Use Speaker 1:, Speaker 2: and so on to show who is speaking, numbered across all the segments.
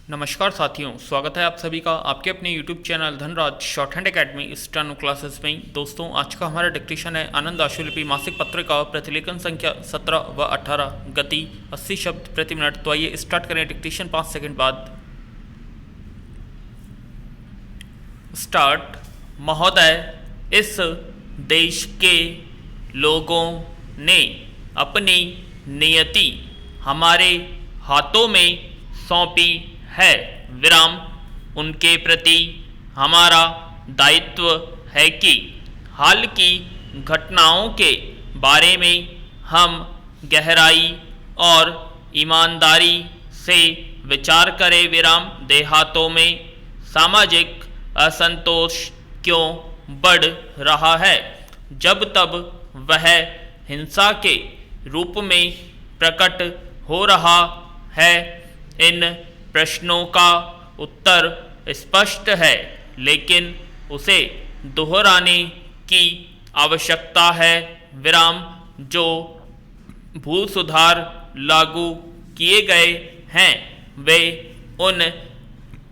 Speaker 1: नमस्कार साथियों, स्वागत है आप सभी का आपके अपने YouTube channel Dhanraj short hand academy steno classes में। दोस्तों, आज का हमारा डिक्टेशन है आनंद आशुलिपि मासिक पत्रिका प्रतिलेखन संख्या 17 व 18, गति 80 शब्द प्रति मिनट। तो आइए स्टार्ट करें डिक्टेशन 5 सेकंड बाद। स्टार्ट। महोदय, इस देश के लोगों ने अपनी नियति हमारे हाथों में सौंपी है। विराम। उनके प्रति हमारा दायित्व है कि हाल की घटनाओं के बारे में हम गहराई और ईमानदारी से विचार करें। विराम। देहातों में सामाजिक असंतोष क्यों बढ़ रहा है? जब तब वह हिंसा के रूप में प्रकट हो रहा है। इन प्रश्नों का उत्तर स्पष्ट है, लेकिन उसे दोहराने की आवश्यकता है। विराम। जो भू सुधार लागू किए गए हैं वे उन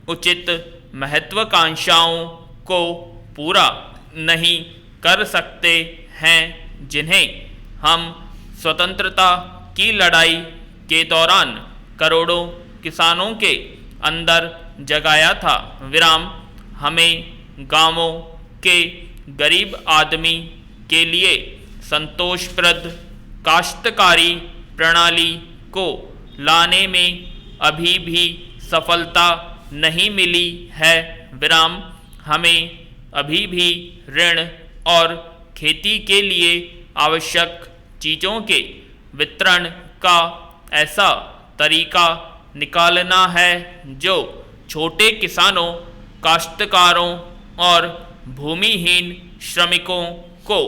Speaker 1: उचित महत्वाकांक्षाओं को पूरा नहीं कर सकते हैं जिन्हें हम स्वतंत्रता की लड़ाई के दौरान करोड़ों किसानों के अंदर जगाया था। विराम। हमें गांवों के गरीब आदमी के लिए संतोषप्रद काश्तकारी प्रणाली को लाने में अभी भी सफलता नहीं मिली है। विराम। हमें अभी भी ऋण और खेती के लिए आवश्यक चीज़ों के वितरण का ऐसा तरीका निकालना है जो छोटे किसानों, काश्तकारों और भूमिहीन श्रमिकों को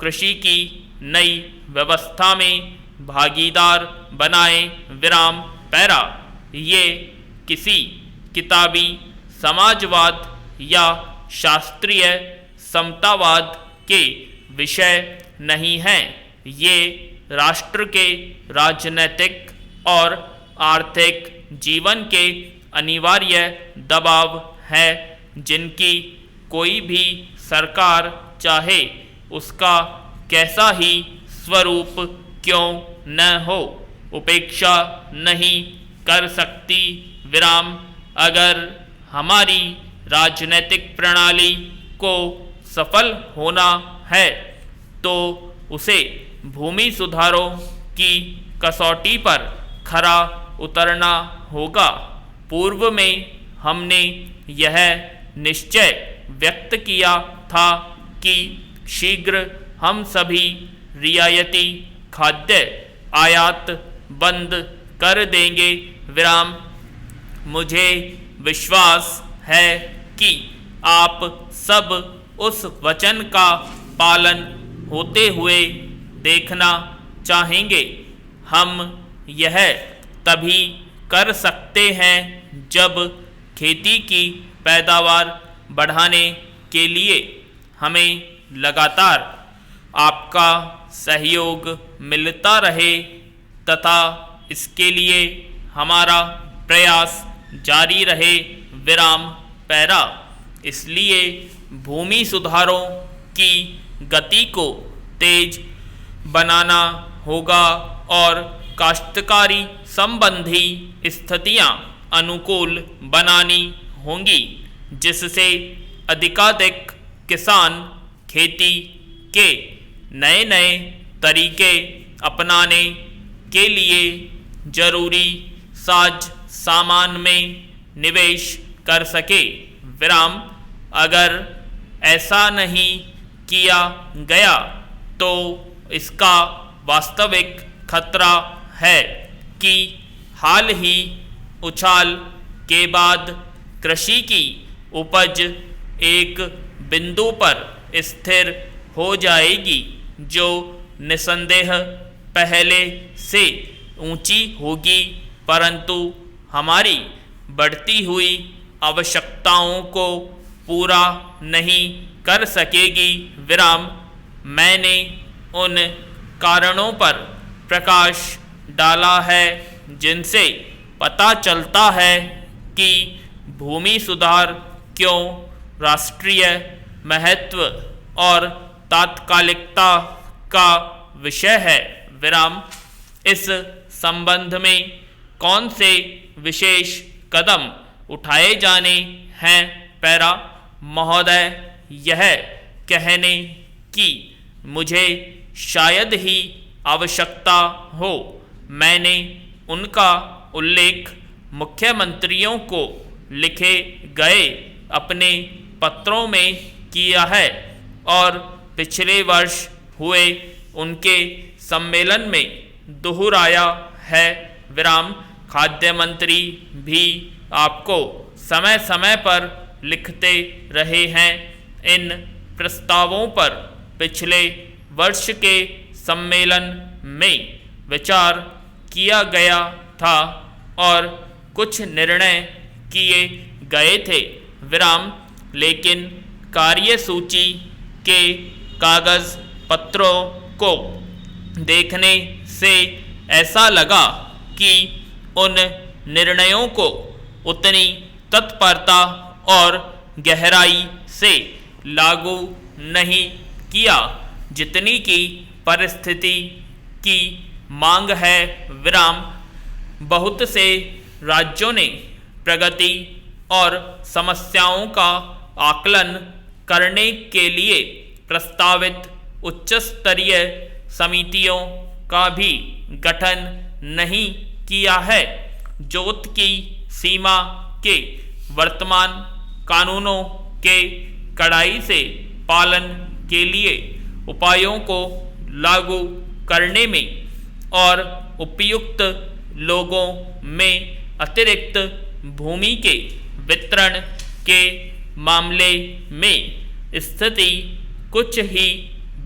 Speaker 1: कृषि की नई व्यवस्था में भागीदार बनाए। विराम। पैरा। ये किसी किताबी समाजवाद या शास्त्रीय समतावाद के विषय नहीं हैं। ये राष्ट्र के राजनैतिक और आर्थिक जीवन के अनिवार्य दबाव है जिनकी कोई भी सरकार चाहे उसका कैसा ही स्वरूप क्यों न हो उपेक्षा नहीं कर सकती। विराम। अगर हमारी राजनैतिक प्रणाली को सफल होना है तो उसे भूमि सुधारों की कसौटी पर खरा उतरना होगा। पूर्व में हमने यह निश्चय व्यक्त किया था कि शीघ्र हम सभी रियायती खाद्य आयात बंद कर देंगे। विराम। मुझे विश्वास है कि आप सब उस वचन का पालन होते हुए देखना चाहेंगे। हम यह तभी कर सकते हैं जब खेती की पैदावार बढ़ाने के लिए हमें लगातार आपका सहयोग मिलता रहे तथा इसके लिए हमारा प्रयास जारी रहे। विराम। पैरा। इसलिए भूमि सुधारों की गति को तेज बनाना होगा और काश्तकारी संबंधी स्थितियां अनुकूल बनानी होंगी जिससे अधिकाधिक किसान खेती के नए नए तरीके अपनाने के लिए जरूरी साज सामान में निवेश कर सके। विराम। अगर ऐसा नहीं किया गया तो इसका वास्तविक खतरा है कि हाल ही उछाल के बाद कृषि की उपज एक बिंदु पर स्थिर हो जाएगी जो निसंदेह पहले से ऊंची होगी, परंतु हमारी बढ़ती हुई आवश्यकताओं को पूरा नहीं कर सकेगी। विराम। मैंने उन कारणों पर प्रकाश डाला है जिनसे पता चलता है कि भूमि सुधार क्यों राष्ट्रीय महत्व और तात्कालिकता का विषय है। विराम। इस संबंध में कौन से विशेष कदम उठाए जाने हैं। पैरा। महोदय, यह कहने की मुझे शायद ही आवश्यकता हो, मैंने उनका उल्लेख मुख्यमंत्रियों को लिखे गए अपने पत्रों में किया है और पिछले वर्ष हुए उनके सम्मेलन में दोहराया है। विराम। खाद्य मंत्री भी आपको समय समय पर लिखते रहे हैं। इन प्रस्तावों पर पिछले वर्ष के सम्मेलन में विचार किया गया था और कुछ निर्णय किए गए थे। विराम। लेकिन कार्यसूची के कागज पत्रों को देखने से ऐसा लगा कि उन निर्णयों को उतनी तत्परता और गहराई से लागू नहीं किया जितनी की परिस्थिति की मांग है। विराम। बहुत से राज्यों ने प्रगति और समस्याओं का आकलन करने के लिए प्रस्तावित उच्च स्तरीय समितियों का भी गठन नहीं किया है। जोत की सीमा के वर्तमान कानूनों के कड़ाई से पालन के लिए उपायों को लागू करने में और उपयुक्त लोगों में अतिरिक्त भूमि के वितरण के मामले में स्थिति कुछ ही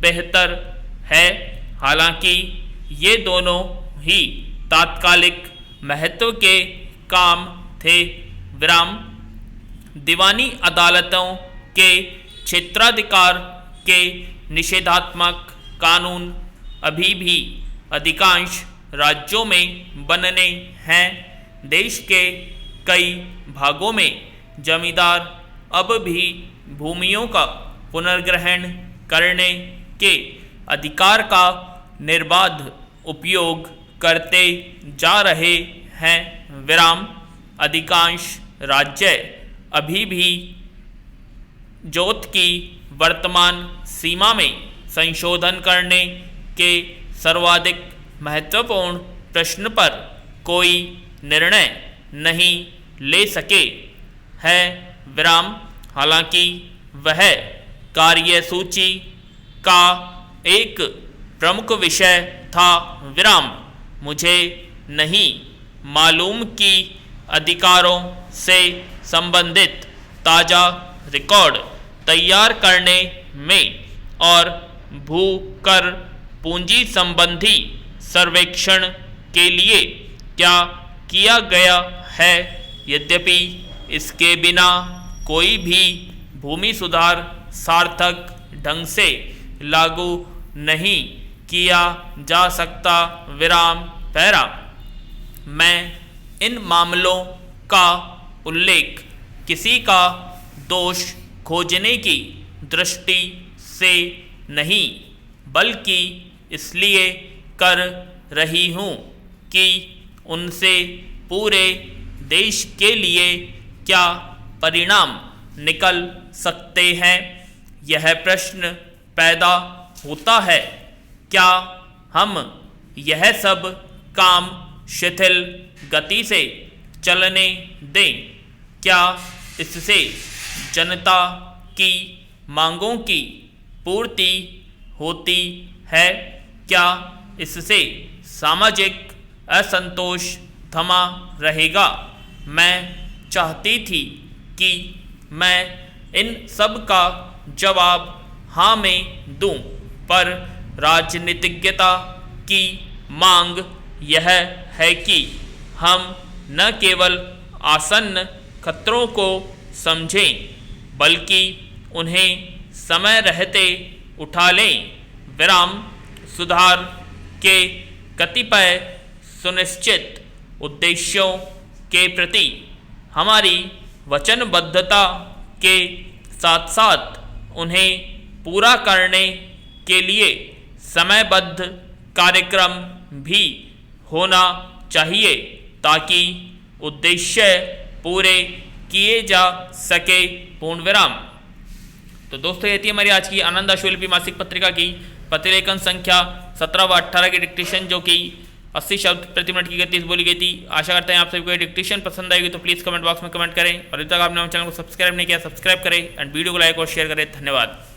Speaker 1: बेहतर है। हालांकि ये दोनों ही तात्कालिक महत्व के काम थे। विराम। दीवानी अदालतों के क्षेत्राधिकार के निषेधात्मक कानून अभी भी अधिकांश राज्यों में बनने हैं। देश के कई भागों में जमींदार अब भी भूमियों का पुनर्ग्रहण करने के अधिकार का निर्बाध उपयोग करते जा रहे हैं। विराम। अधिकांश राज्य अभी भी जोत की वर्तमान सीमा में संशोधन करने के सर्वाधिक महत्वपूर्ण प्रश्न पर कोई निर्णय नहीं ले सके हैं। विराम। हालांकि वह कार्यसूची का एक प्रमुख विषय था। विराम। मुझे नहीं मालूम कि अधिकारों से संबंधित ताज़ा रिकॉर्ड तैयार करने में और भू कर पूंजी संबंधी सर्वेक्षण के लिए क्या किया गया है। यद्यपि इसके बिना कोई भी भूमि सुधार सार्थक ढंग से लागू नहीं किया जा सकता। विराम। पैरा। मैं इन मामलों का उल्लेख किसी का दोष खोजने की दृष्टि से नहीं बल्कि इसलिए कर रही हूँ कि उनसे पूरे देश के लिए क्या परिणाम निकल सकते हैं। यह प्रश्न पैदा होता है, क्या हम यह सब काम शिथिल गति से चलने दें? क्या इससे जनता की मांगों की पूर्ति होती है? क्या इससे सामाजिक असंतोष थमा रहेगा? मैं चाहती थी कि मैं इन सब का जवाब हाँ में दूं, पर राजनीतिज्ञता की मांग यह है कि हम न केवल आसन्न खतरों को समझें बल्कि उन्हें समय रहते उठा लें। विराम। सुधार के कतिपय सुनिश्चित उद्देश्यों के प्रति हमारी वचनबद्धता के साथ साथ उन्हें पूरा करने के लिए समयबद्ध कार्यक्रम भी होना चाहिए ताकि उद्देश्य पूरे किए जा सके। पूर्ण विराम। तो दोस्तों ये थी हमारी आज की आनंद आशुलिपि मासिक पत्रिका की प्रतिलेखन संख्या 17 व 18 की डिक्टेशन, जो कि 80 शब्द प्रति मिनट की गति से बोली गई थी। आशा करते हैं आप सभी को ये डिक्टेशन पसंद आएगी, तो प्लीज़ कमेंट बॉक्स में कमेंट करें और अभी तक आपने हमारे चैनल को सब्सक्राइब नहीं किया सब्सक्राइब करें एंड वीडियो को लाइक और शेयर करें। धन्यवाद।